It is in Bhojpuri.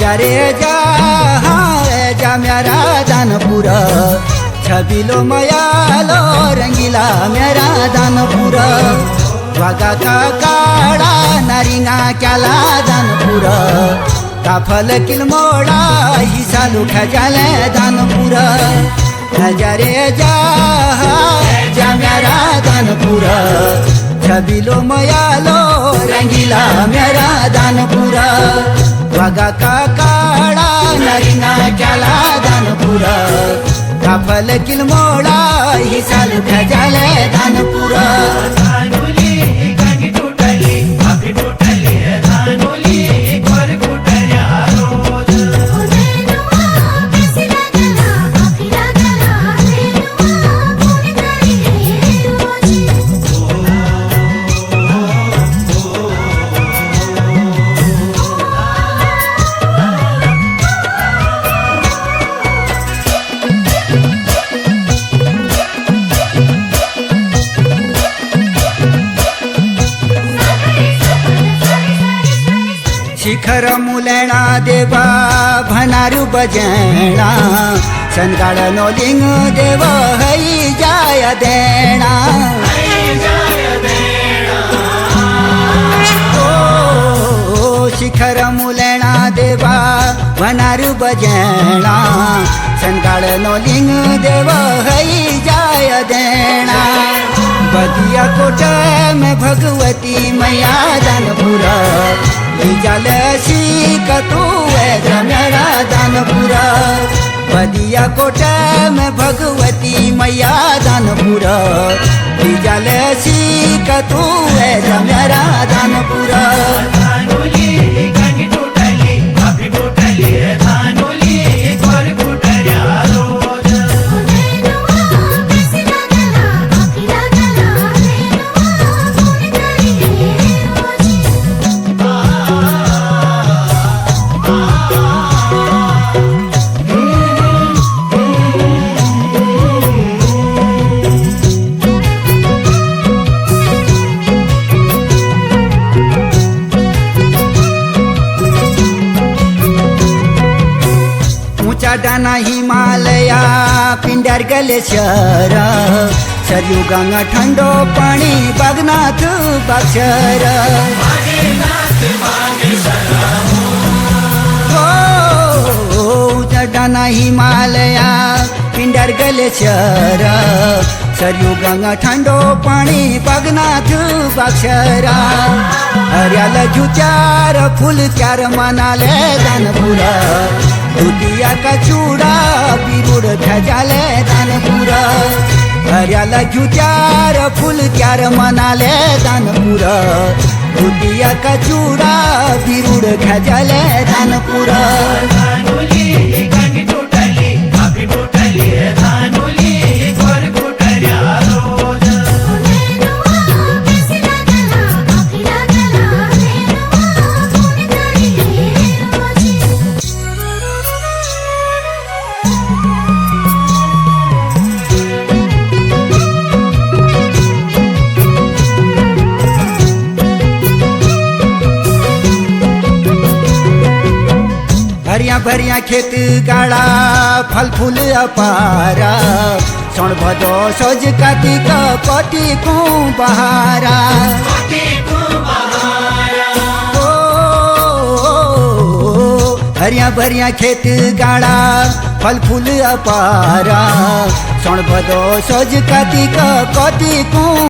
जा रे जा मेरा दानपुर छबिलो मयालो रंगीला मेरा दानपुर वागा का काड़ा नारिंगा क्याला दानपुर काफल किल मोड़ा ही सालू खजाले दानपुर जा रे जा मेरा दानपुर छबिलो मयालो रंगीला मेरा दानपुर वागा का काड़ा नारिंगा क्याला दानपुर काफल किल मोड़ा ही सालू खजाले दानपुर शिखर मुलेणा देवा भनारू बजेणा सनगाड़ नो लिंग देव हई जाय देणा ओ शिखर मुलेणा देवा भनारू बजेणा सनगाड़ नो लिंग देव हई जाय देणा बदिया कोट में भगवती मैया दानपुर जल शीक तू मेरा दानपुर बदिया कोट में भगवती मैया दानपुर जल शीक तू मेरा दानपुर डाना हिमालया पिंडर गलेश्वर सरयू गंगा ठंडो पानी बागनाथ बाक्षर डाना हिमालया पिंडर गलेश्वर सरयू गंगा ठंडो पानी बागनाथ बाक्षर हरियाल जुचार फूल चार मनाले दानपुर दुतिया का चूड़ा बिरुड़ खजाले दानपुर हरियाला जुचार फूल चार मनाले दानपुर दुतिया का चूड़ा बिरुड़ खजाले दानपुर भरिया भरिया खेत गाड़ा फल फूल अपारा सोन भदो सोज कार्तिक कटी को बहारा भरिया भरिया खेत गाड़ा फल फूल अपारा सोन भदो सोज कार्तिक कटी को